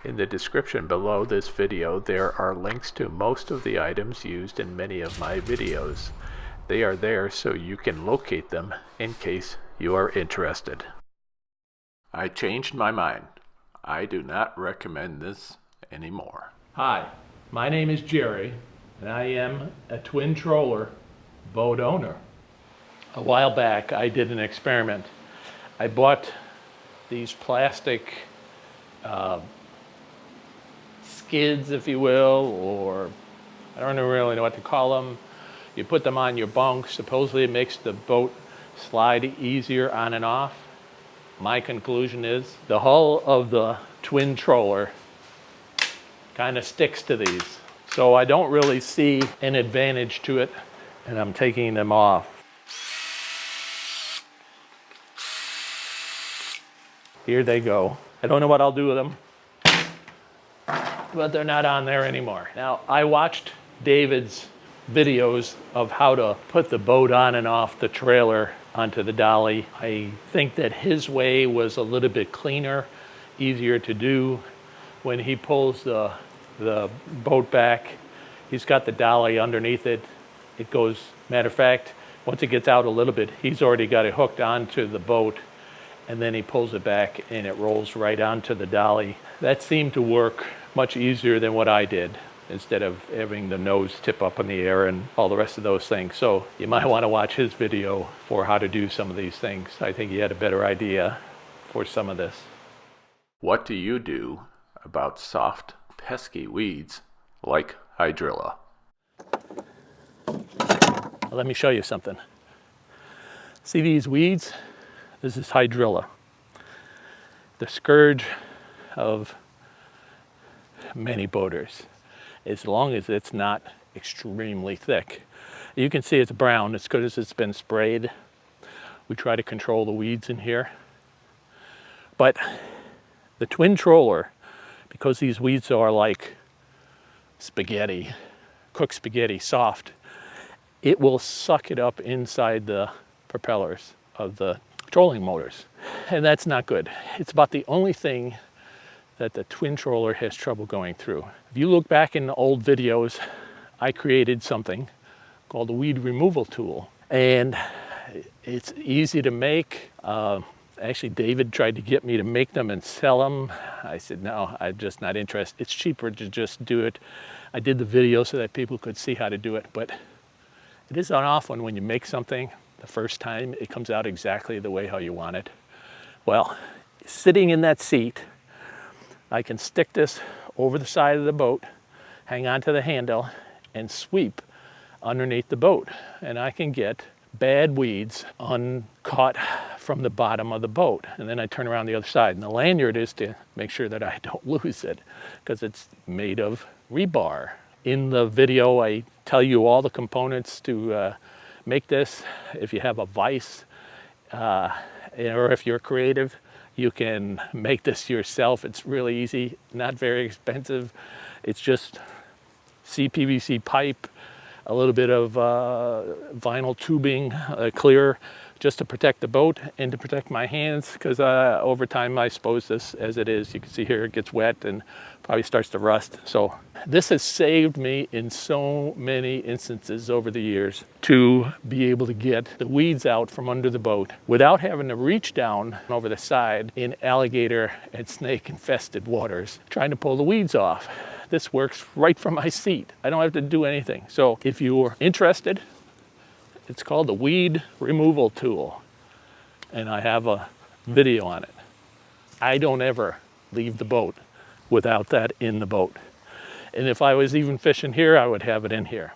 In the description below this video, there are links to most of the items used in many of my videos. They are there so you can locate them in case you are interested. I changed my mind. I do not recommend this anymore. Hi, my name is Gerry, and I am a twin troller boat owner. A while back, I did an experiment. I bought these plastic skids, if you will, or I don't really know what to call them. You put them on your bunk. Supposedly it makes the boat slide easier on and off. My conclusion is the hull of the twin troller kind of sticks to these. So I don't really see an advantage to it, and I'm taking them off. Here they go. I don't know what I'll do with them, but they're not on there anymore. Now, I watched David's videos of how to put the boat on and off the trailer onto the dolly. I think that his way was a little bit cleaner, easier to do. When he pulls the boat back, he's got the dolly underneath it. It goes, matter of fact, once it gets out a little bit, he's already got it hooked onto the boat, and then he pulls it back and it rolls right onto the dolly. That seemed to work much easier than what I did, instead of having the nose tip up in the air and all the rest of those things. So you might want to watch his video for how to do some of these things. I think he had a better idea for some of this. What do you do about soft, pesky weeds like Hydrilla? Let me show you something. See these weeds? This is Hydrilla, the scourge of many boaters, as long as it's not extremely thick. You can see it's brown. It's good as it's been sprayed. We try to control the weeds in here. But the twin troller, because these weeds are like spaghetti, cooked spaghetti, soft, it will suck it up inside the propellers of the trolling motors. And that's not good. It's about the only thing that the twin troller has trouble going through. If you look back in the old videos, I created something called a weed removal tool. And it's easy to make. Actually, David tried to get me to make them and sell them. I said, no, I'm just not interested. It's cheaper to just do it. I did the video so that people could see how to do it, but it is an off one when you make something the first time, it comes out exactly the way how you want it. Well, sitting in that seat, I can stick this over the side of the boat, hang on to the handle, and sweep underneath the boat. And I can get bad weeds uncaught from the bottom of the boat. And then I turn around the other side. And the lanyard is to make sure that I don't lose it, because it's made of rebar. In the video, I tell you all the components to make this. If you have a vise, or if you're creative, you can make this yourself. It's really easy, not very expensive. It's just CPVC pipe, a little bit of vinyl tubing, clear, just to protect the boat and to protect my hands, because over time I suppose this, as it is, you can see here, it gets wet and probably starts to rust. So this has saved me in so many instances over the years to be able to get the weeds out from under the boat without having to reach down over the side in alligator and snake infested waters trying to pull the weeds off. This works right from my seat. I don't have to do anything. So if you're interested, it's called the weed removal tool, and I have a video on it. I don't ever leave the boat without that in the boat. And if I was even fishing here, I would have it in here.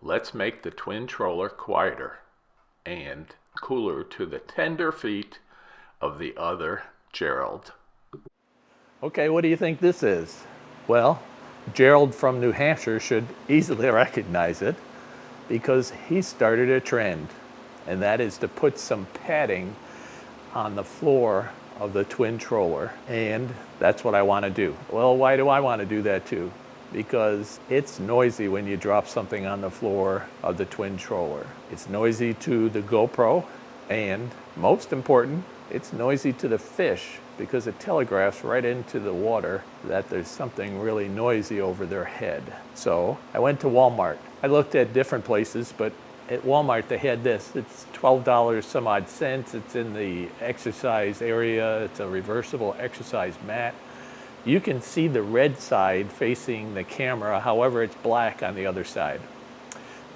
Let's make the twin troller quieter and cooler to the tender feet of the other Gerald. Okay, what do you think this is? Well, Gerald from New Hampshire should easily recognize it, because he started a trend, and that is to put some padding on the floor of the twin troller, and that's what I want to do. Well, why do I want to do that too? Because it's noisy when you drop something on the floor of the twin troller. It's noisy to the GoPro, and most important, it's noisy to the fish because it telegraphs right into the water that there's something really noisy over their head. So I went to Walmart. I looked at different places, but at Walmart they had this. It's $12 some odd cents. It's in the exercise area. It's a reversible exercise mat. You can see the red side facing the camera, however it's black on the other side.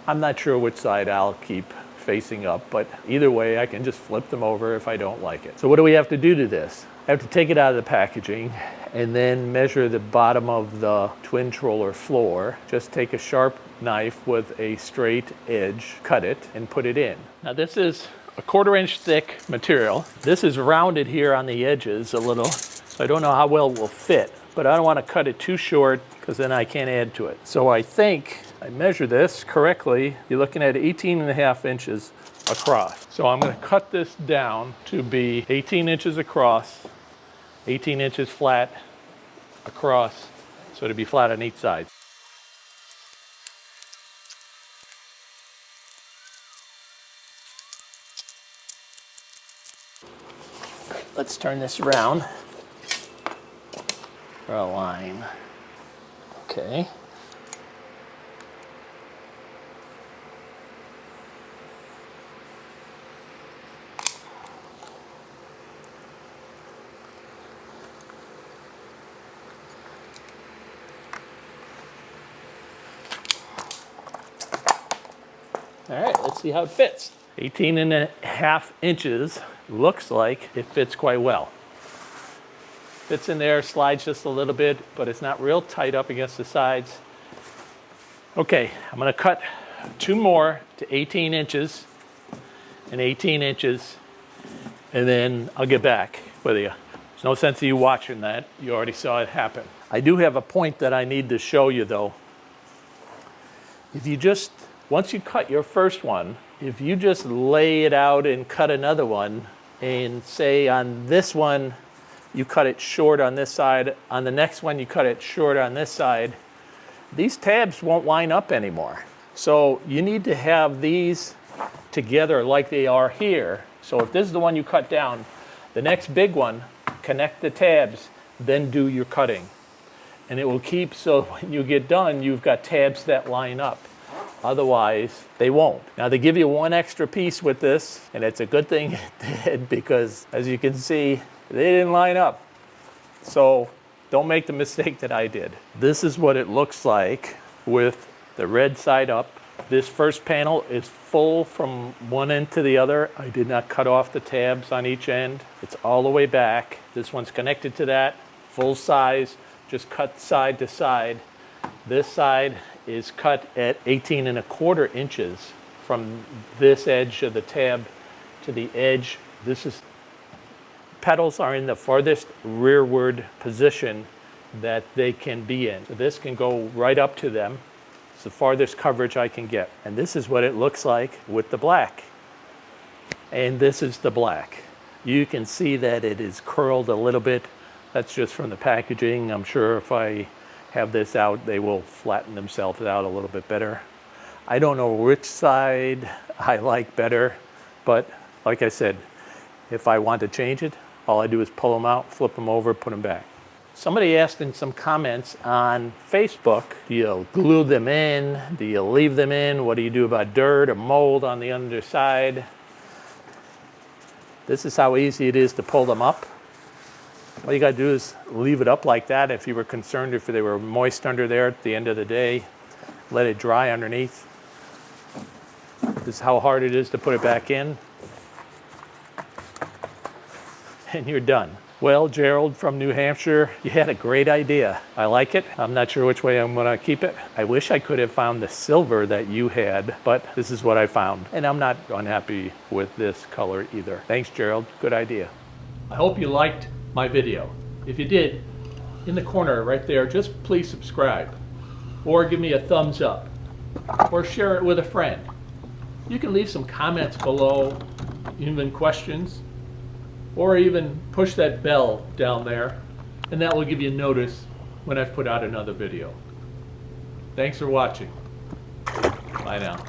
I'm not sure which side I'll keep facing up, but either way I can just flip them over if I don't like it. So what do we have to do to this? I have to take it out of the packaging and then measure the bottom of the twin troller floor. Just take a sharp knife with a straight edge, cut it, and put it in. Now this is a 1/4 inch thick material. This is rounded here on the edges a little, so I don't know how well it will fit, but I don't want to cut it too short because then I can't add to it. So I think I measure this correctly. You're looking at 18.5 inches across. So I'm going to cut this down to be 18 inches across, 18 inches flat across, so to be flat on each side. Let's turn this around. Draw a line. Okay. All right, let's see how it fits. 18.5 inches, looks like it fits quite well. Fits in there, slides just a little bit, but it's not real tight up against the sides. Okay, I'm gonna cut 2 more to 18 inches and 18 inches, and then I'll get back with you. There's no sense of you watching that. You already saw it happen. I do have a point that I need to show you though. If you just, once you cut your first one, if you just lay it out and cut another one, and say on this one, you cut it short on this side, on the next one you cut it short on this side, these tabs won't line up anymore. So you need to have these together like they are here. So if this is the one you cut down, the next big one, connect the tabs, then do your cutting. And it will keep, so when you get done, you've got tabs that line up. Otherwise, they won't. Now they give you 1 extra piece with this, and it's a good thing it did, because as you can see, they didn't line up. So don't make the mistake that I did. This is what it looks like with the red side up. This first panel is full from one end to the other. I did not cut off the tabs on each end. It's all the way back. This one's connected to that, full size, just cut side to side. This side is cut at 18.25 inches from this edge of the tab to the edge. This is, pedals are in the farthest rearward position that they can be in. So this can go right up to them. It's the farthest coverage I can get. And this is what it looks like with the black. And this is the black. You can see that it is curled a little bit. That's just from the packaging. I'm sure if I have this out, they will flatten themselves out a little bit better. I don't know which side I like better, but like I said, if I want to change it, all I do is pull them out, flip them over, put them back. Somebody asked in some comments on Facebook, do you glue them in? Do you leave them in? What do you do about dirt or mold on the underside? This is how easy it is to pull them up. All you got to do is leave it up like that. If you were concerned if they were moist under there at the end of the day, let it dry underneath. This is how hard it is to put it back in. And you're done. Well, Gerald from New Hampshire, you had a great idea. I like it. I'm not sure which way I'm going to keep it. I wish I could have found the silver that you had, but this is what I found. And I'm not unhappy with this color either. Thanks, Gerald. Good idea. I hope you liked my video. If you did, in the corner right there, just please subscribe, or give me a thumbs up, or share it with a friend. You can leave some comments below, even questions, or even push that bell down there, and that will give you notice when I've put out another video. Thanks for watching. Bye now.